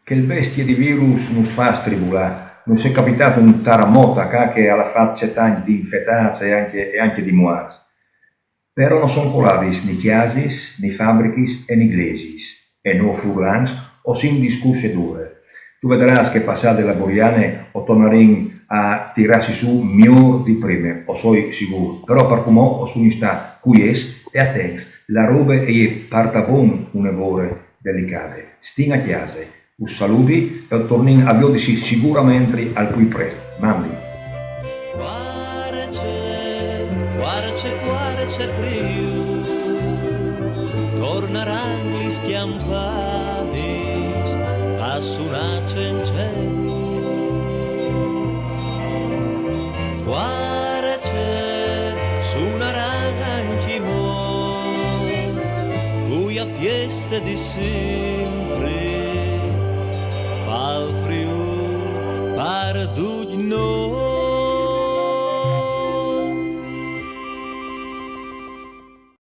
Che il bestie di virus non fa stribulare, non si è capitato un terremoto che alla faccia tanti di infettati e anche di morti. Però non sono colati né chiasis, né fabbricis e né iglesis, e non furlans o sin discusse dure. Tu vedrai che passate la Boriane o torneranno a tirarsi su miglior di prima, o sono sicuro. Però per come o su sta qui es e a tex, la roba è parta buon un evore delicate. Stin a chiase, us saluti e tornin a vedersi sicuramente al più presto. Mandi. Quare c'è frio, torneranno gli schiampati a suonare cencelli. Quare c'è, suoneranno anche mo, qui a feste di sempre.